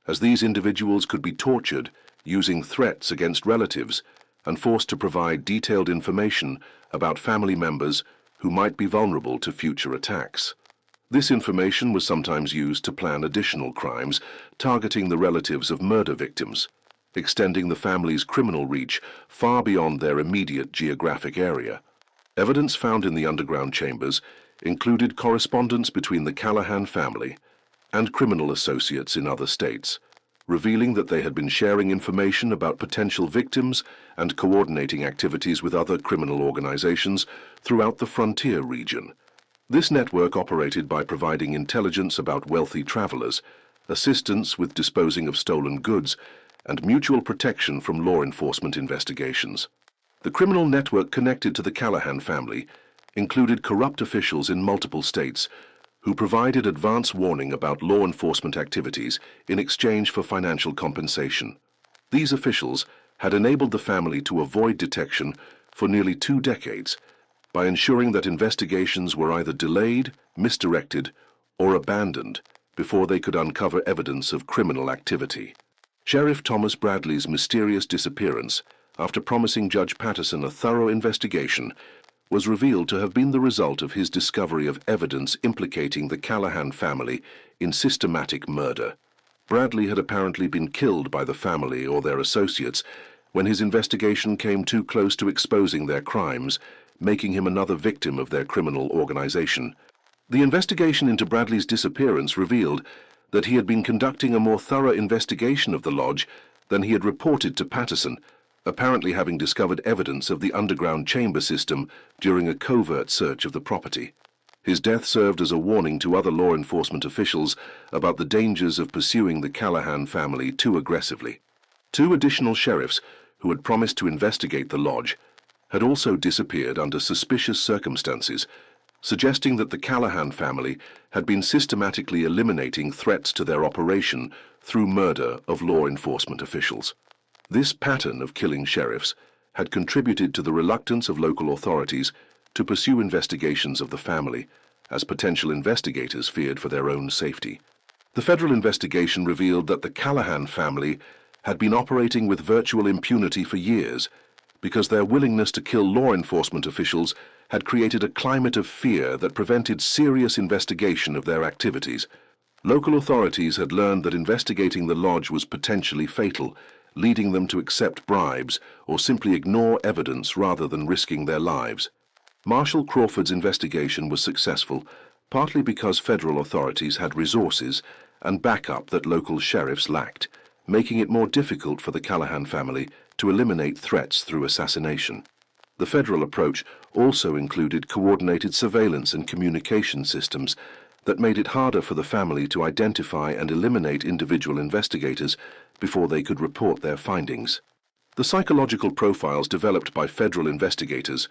as these individuals could be tortured using threats against relatives and forced to provide detailed information about family members who might be vulnerable to future attacks. This information was sometimes used to plan additional crimes targeting the relatives of murder victims, extending the family's criminal reach far beyond their immediate geographic area. Evidence found in the underground chambers included correspondence between the Callahan family and criminal associates in other states, revealing that they had been sharing information about potential victims and coordinating activities with other criminal organizations throughout the frontier region. This network operated by providing intelligence about wealthy travelers, assistance with disposing of stolen goods, and mutual protection from law enforcement investigations. The criminal network connected to the Callahan family included corrupt officials in multiple states who provided advance warning about law enforcement activities in exchange for financial compensation. These officials had enabled the family to avoid detection for nearly 2 decades, by ensuring that investigations were either delayed, misdirected, or abandoned before they could uncover evidence of criminal activity. Sheriff Thomas Bradley's mysterious disappearance, after promising Judge Patterson a thorough investigation, was revealed to have been the result of his discovery of evidence implicating the Callahan family in systematic murder. Bradley had apparently been killed by the family or their associates when his investigation came too close to exposing their crimes, making him another victim of their criminal organization. The investigation into Bradley's disappearance revealed that he had been conducting a more thorough investigation of the lodge than he had reported to Patterson, apparently having discovered evidence of the underground chamber system during a covert search of the property. His death served as a warning to other law enforcement officials about the dangers of pursuing the Callahan family too aggressively. 2 additional sheriffs, who had promised to investigate the lodge, had also disappeared under suspicious circumstances, suggesting that the Callahan family had been systematically eliminating threats to their operation through murder of law enforcement officials. This pattern of killing sheriffs had contributed to the reluctance of local authorities to pursue investigations of the family, as potential investigators feared for their own safety. The federal investigation revealed that the Callahan family had been operating with virtual impunity for years because their willingness to kill law enforcement officials had created a climate of fear that prevented serious investigation of their activities. Local authorities had learned that investigating the lodge was potentially fatal, leading them to accept bribes or simply ignore evidence rather than risking their lives. Marshal Crawford's investigation was successful, partly because federal authorities had resources and backup that local sheriffs lacked, making it more difficult for the Callahan family to eliminate threats through assassination. The federal approach also included coordinated surveillance and communication systems that made it harder for the family to identify and eliminate individual investigators before they could report their findings. The psychological profiles developed by federal investigators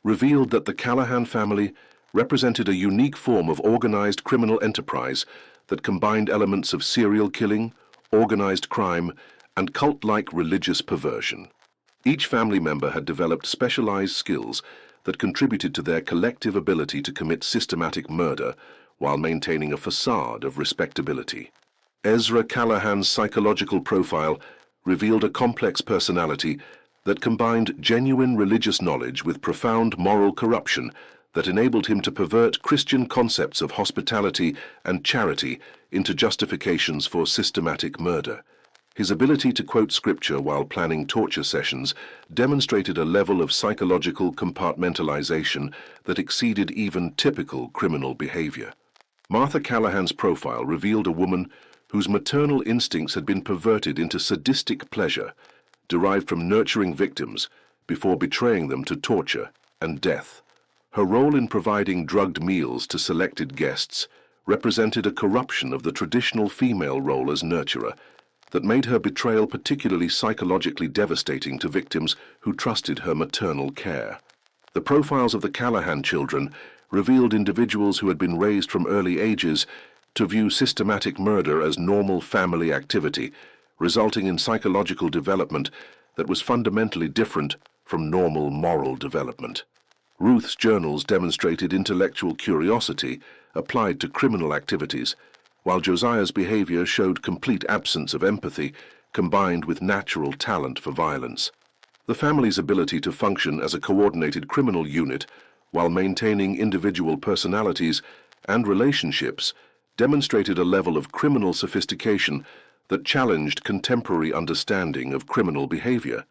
revealed that the Callahan family represented a unique form of organized criminal enterprise that combined elements of serial killing, organized crime, and cult-like religious perversion. Each family member had developed specialized skills that contributed to their collective ability to commit systematic murder while maintaining a facade of respectability. Ezra Callahan's psychological profile revealed a complex personality that combined genuine religious knowledge with profound moral corruption that enabled him to pervert Christian concepts of hospitality and charity into justifications for systematic murder. His ability to quote scripture while planning torture sessions demonstrated a level of psychological compartmentalization that exceeded even typical criminal behavior. Martha Callahan's profile revealed a woman whose maternal instincts had been perverted into sadistic pleasure, derived from nurturing victims before betraying them to torture and death. Her role in providing drugged meals to selected guests represented a corruption of the traditional female role as nurturer that made her betrayal particularly psychologically devastating to victims who trusted her maternal care. The profiles of the Callahan children revealed individuals who had been raised from early ages to view systematic murder as normal family activity, resulting in psychological development that was fundamentally different from normal moral development. Ruth's journals demonstrated intellectual curiosity applied to criminal activities, while Josiah's behavior showed complete absence of empathy combined with natural talent for violence. The family's ability to function as a coordinated criminal unit while maintaining individual personalities and relationships demonstrated a level of criminal sophistication that challenged contemporary understanding of criminal behavior.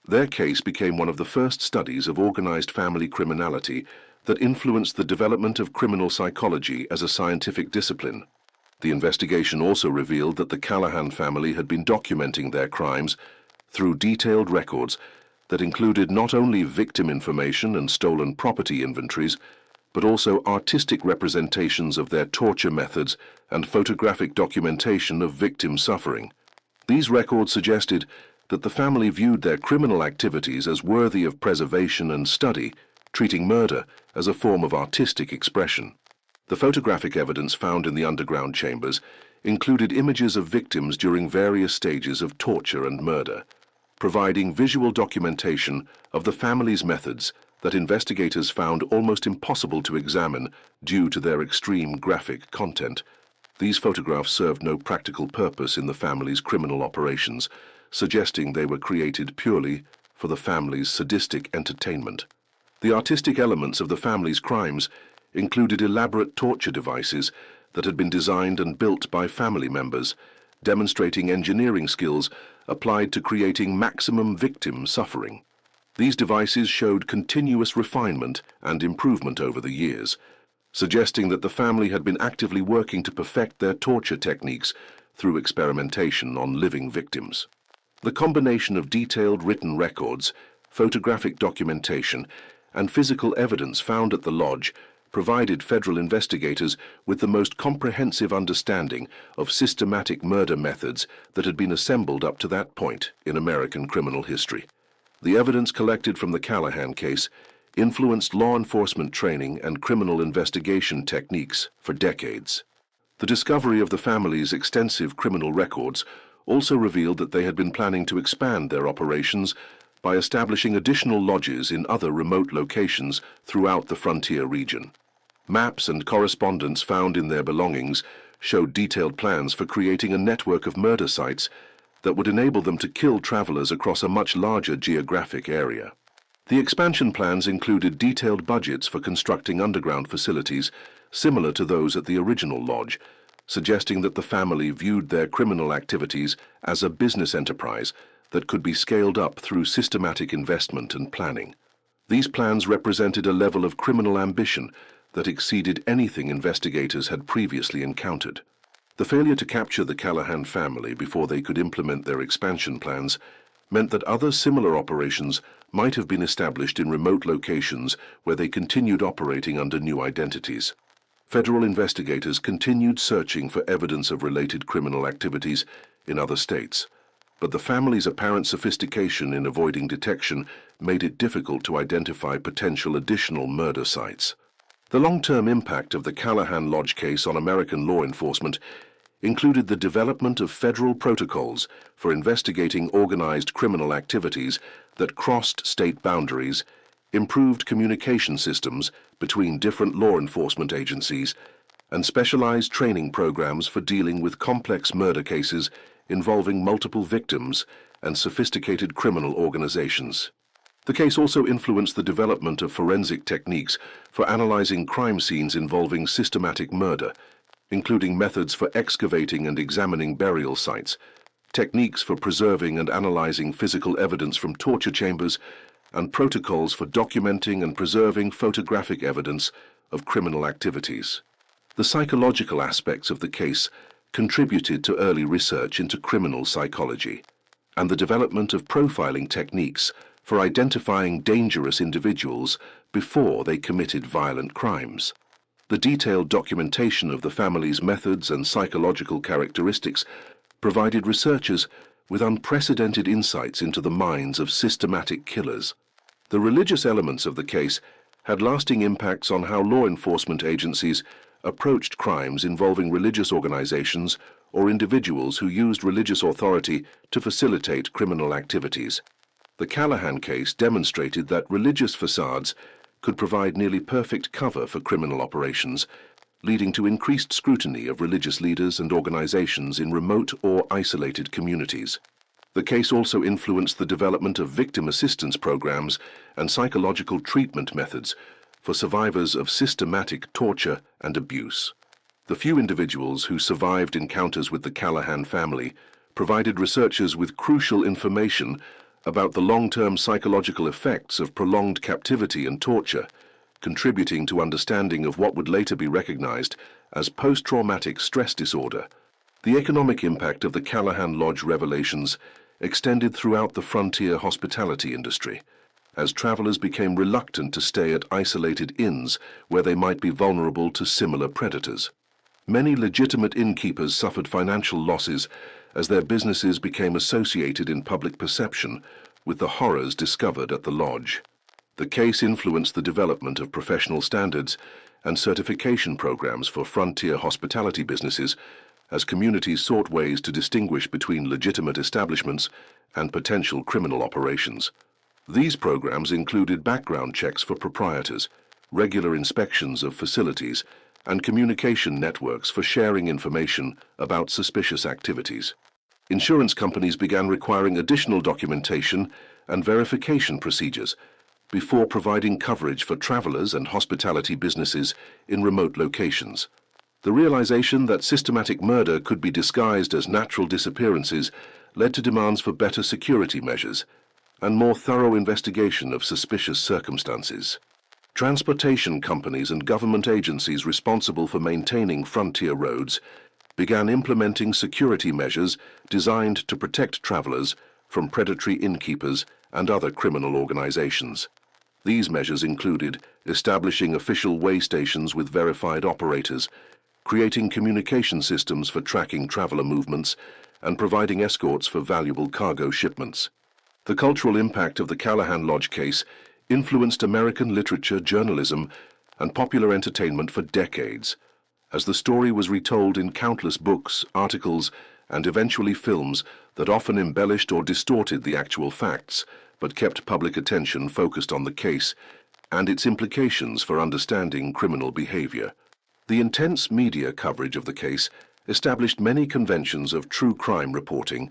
Their case became one of the first studies of organized family criminality that influenced the development of criminal psychology as a scientific discipline. The investigation also revealed that the Callahan family had been documenting their crimes through detailed records that included not only victim information and stolen property inventories, but also artistic representations of their torture methods and photographic documentation of victim suffering. These records suggested that the family viewed their criminal activities as worthy of preservation and study, treating murder as a form of artistic expression. The photographic evidence found in the underground chambers included images of victims during various stages of torture and murder, providing visual documentation of the family's methods that investigators found almost impossible to examine due to their extreme graphic content. These photographs served no practical purpose in the family's criminal operations, suggesting they were created purely for the family's sadistic entertainment. The artistic elements of the family's crimes included elaborate torture devices that had been designed and built by family members, demonstrating engineering skills applied to creating maximum victim suffering. These devices showed continuous refinement and improvement over the years, suggesting that the family had been actively working to perfect their torture techniques through experimentation on living victims. The combination of detailed written records, photographic documentation, and physical evidence found at the lodge provided federal investigators with the most comprehensive understanding of systematic murder methods that had been assembled up to that point in American criminal history. The evidence collected from the Callahan case influenced law enforcement training and criminal investigation techniques for decades. The discovery of the family's extensive criminal records also revealed that they had been planning to expand their operations by establishing additional lodges in other remote locations throughout the frontier region. Maps and correspondence found in their belongings showed detailed plans for creating a network of murder sites that would enable them to kill travelers across a much larger geographic area. The expansion plans included detailed budgets for constructing underground facilities similar to those at the original lodge, suggesting that the family viewed their criminal activities as a business enterprise that could be scaled up through systematic investment and planning. These plans represented a level of criminal ambition that exceeded anything investigators had previously encountered. The failure to capture the Callahan family before they could implement their expansion plans meant that other similar operations might have been established in remote locations where they continued operating under new identities. Federal investigators continued searching for evidence of related criminal activities in other states, but the family's apparent sophistication in avoiding detection made it difficult to identify potential additional murder sites. The long-term impact of the Callahan Lodge case on American law enforcement included the development of federal protocols for investigating organized criminal activities that crossed state boundaries, improved communication systems between different law enforcement agencies, and specialized training programs for dealing with complex murder cases involving multiple victims and sophisticated criminal organizations. The case also influenced the development of forensic techniques for analyzing crime scenes involving systematic murder, including methods for excavating and examining burial sites, techniques for preserving and analyzing physical evidence from torture chambers, and protocols for documenting and preserving photographic evidence of criminal activities. The psychological aspects of the case contributed to early research into criminal psychology and the development of profiling techniques for identifying dangerous individuals before they committed violent crimes. The detailed documentation of the family's methods and psychological characteristics provided researchers with unprecedented insights into the minds of systematic killers. The religious elements of the case had lasting impacts on how law enforcement agencies approached crimes involving religious organizations or individuals who used religious authority to facilitate criminal activities. The Callahan case demonstrated that religious facades could provide nearly perfect cover for criminal operations, leading to increased scrutiny of religious leaders and organizations in remote or isolated communities. The case also influenced the development of victim assistance programs and psychological treatment methods for survivors of systematic torture and abuse. The few individuals who survived encounters with the Callahan family provided researchers with crucial information about the long-term psychological effects of prolonged captivity and torture, contributing to understanding of what would later be recognized as post-traumatic stress disorder. The economic impact of the Callahan Lodge revelations extended throughout the frontier hospitality industry, as travelers became reluctant to stay at isolated inns where they might be vulnerable to similar predators. Many legitimate innkeepers suffered financial losses as their businesses became associated in public perception with the horrors discovered at the lodge. The case influenced the development of professional standards and certification programs for frontier hospitality businesses as communities sought ways to distinguish between legitimate establishments and potential criminal operations. These programs included background checks for proprietors, regular inspections of facilities, and communication networks for sharing information about suspicious activities. Insurance companies began requiring additional documentation and verification procedures before providing coverage for travelers and hospitality businesses in remote locations. The realization that systematic murder could be disguised as natural disappearances led to demands for better security measures and more thorough investigation of suspicious circumstances. Transportation companies and government agencies responsible for maintaining frontier roads began implementing security measures designed to protect travelers from predatory innkeepers and other criminal organizations. These measures included establishing official way stations with verified operators, creating communication systems for tracking traveler movements, and providing escorts for valuable cargo shipments. The cultural impact of the Callahan Lodge case influenced American literature, journalism, and popular entertainment for decades, as the story was retold in countless books, articles, and eventually films that often embellished or distorted the actual facts, but kept public attention focused on the case and its implications for understanding criminal behavior. The intense media coverage of the case established many conventions of true crime reporting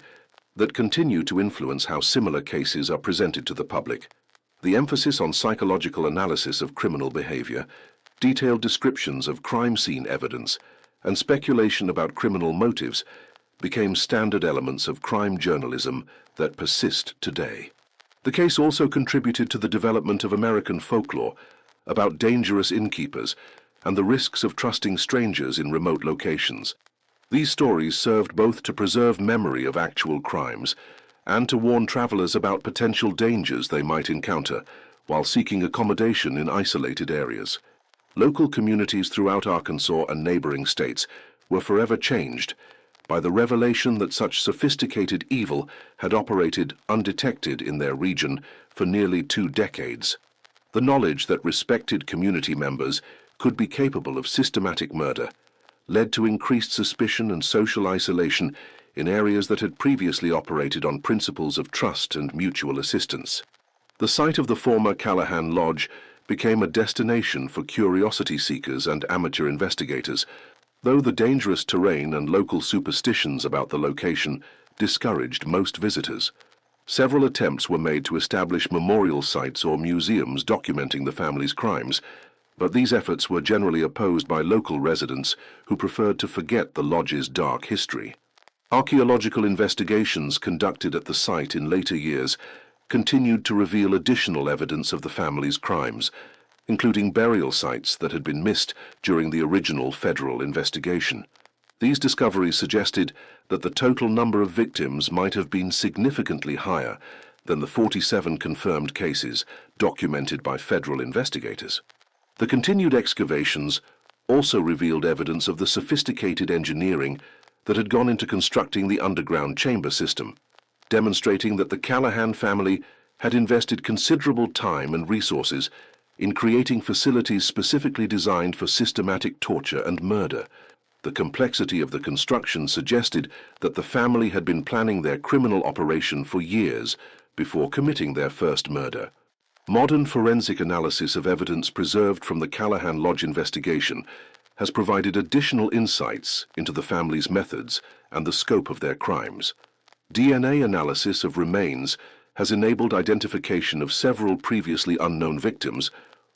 that continue to influence how similar cases are presented to the public. The emphasis on psychological analysis of criminal behavior, detailed descriptions of crime scene evidence, and speculation about criminal motives became standard elements of crime journalism that persist today. The case also contributed to the development of American folklore about dangerous innkeepers and the risks of trusting strangers in remote locations. These stories served both to preserve memory of actual crimes and to warn travelers about potential dangers they might encounter while seeking accommodation in isolated areas. Local communities throughout Arkansas and neighboring states were forever changed by the revelation that such sophisticated evil had operated undetected in their region for nearly 2 decades. The knowledge that respected community members could be capable of systematic murder led to increased suspicion and social isolation in areas that had previously operated on principles of trust and mutual assistance. The site of the former Callahan Lodge became a destination for curiosity seekers and amateur investigators, though the dangerous terrain and local superstitions about the location discouraged most visitors. Several attempts were made to establish memorial sites or museums documenting the family's crimes, but these efforts were generally opposed by local residents who preferred to forget the lodge's dark history. Archaeological investigations conducted at the site in later years continued to reveal additional evidence of the family's crimes, including burial sites that had been missed during the original federal investigation. These discoveries suggested that the total number of victims might have been significantly higher than the 47 confirmed cases documented by federal investigators. The continued excavations also revealed evidence of the sophisticated engineering that had gone into constructing the underground chamber system, demonstrating that the Callahan family had invested considerable time and resources in creating facilities specifically designed for systematic torture and murder. The complexity of the construction suggested that the family had been planning their criminal operation for years before committing their first murder. Modern forensic analysis of evidence preserved from the Callahan Lodge investigation has provided additional insights into the family's methods and the scope of their crimes. DNA analysis of remains has enabled identification of several previously unknown victims,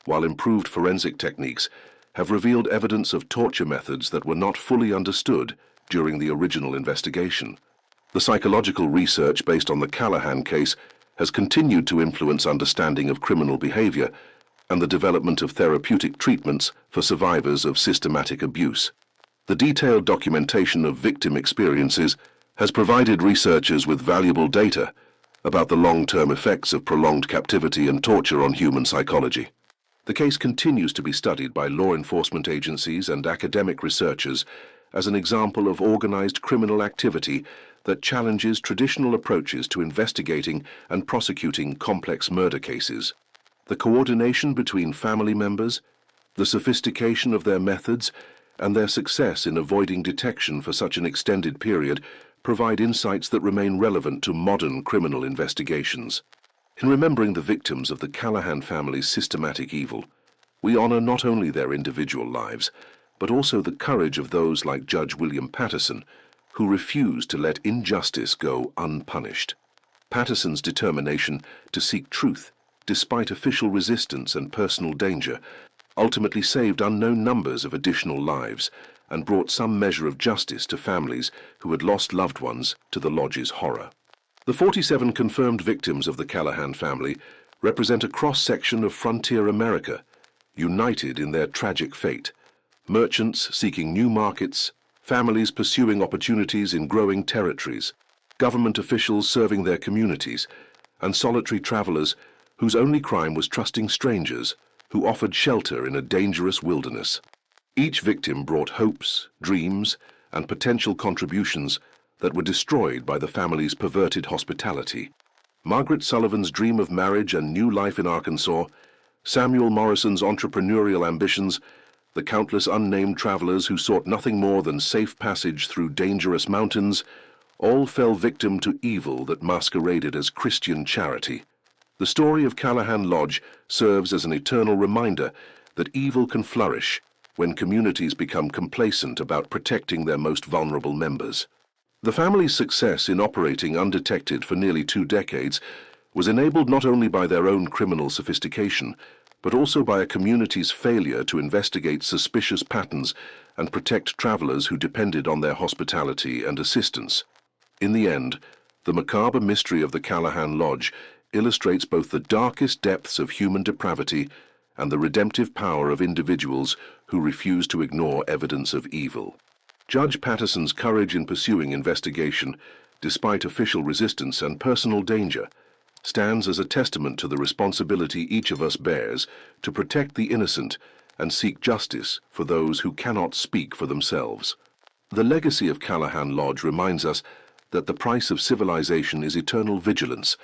while improved forensic techniques have revealed evidence of torture methods that were not fully understood during the original investigation. The psychological research based on the Callahan case has continued to influence understanding of criminal behavior and the development of therapeutic treatments for survivors of systematic abuse. The detailed documentation of victim experiences has provided researchers with valuable data about the long-term effects of prolonged captivity and torture on human psychology. The case continues to be studied by law enforcement agencies and academic researchers as an example of organized criminal activity that challenges traditional approaches to investigating and prosecuting complex murder cases. The coordination between family members, the sophistication of their methods, and their success in avoiding detection for such an extended period provide insights that remain relevant to modern criminal investigations. In remembering the victims of the Callahan family's systematic evil, we honor not only their individual lives, but also the courage of those like Judge William Patterson, who refused to let injustice go unpunished. Patterson's determination to seek truth, despite official resistance and personal danger, ultimately saved unknown numbers of additional lives and brought some measure of justice to families who had lost loved ones to the lodge's horror. The 47 confirmed victims of the Callahan family represent a cross-section of frontier America, united in their tragic fate. Merchants seeking new markets, families pursuing opportunities in growing territories, government officials serving their communities, and solitary travelers whose only crime was trusting strangers who offered shelter in a dangerous wilderness. Each victim brought hopes, dreams, and potential contributions that were destroyed by the family's perverted hospitality. Margaret Sullivan's dream of marriage and new life in Arkansas, Samuel Morrison's entrepreneurial ambitions, the countless unnamed travelers who sought nothing more than safe passage through dangerous mountains, all fell victim to evil that masqueraded as Christian charity. The story of Callahan Lodge serves as an eternal reminder that evil can flourish when communities become complacent about protecting their most vulnerable members. The family's success in operating undetected for nearly 2 decades was enabled not only by their own criminal sophistication, but also by a community's failure to investigate suspicious patterns and protect travelers who depended on their hospitality and assistance. In the end, the macabre mystery of the Callahan Lodge illustrates both the darkest depths of human depravity and the redemptive power of individuals who refuse to ignore evidence of evil. Judge Patterson's courage in pursuing investigation, despite official resistance and personal danger, stands as a testament to the responsibility each of us bears to protect the innocent and seek justice for those who cannot speak for themselves. The legacy of Callahan Lodge reminds us that the price of civilization is eternal vigilance,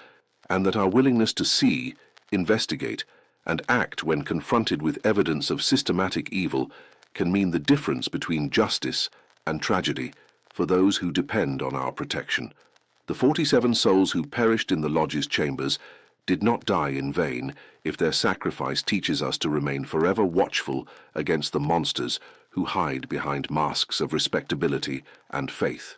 and that our willingness to see, investigate, and act when confronted with evidence of systematic evil can mean the difference between justice and tragedy for those who depend on our protection. The 47 souls who perished in the lodge's chambers did not die in vain if their sacrifice teaches us to remain forever watchful against the monsters who hide behind masks of respectability and faith.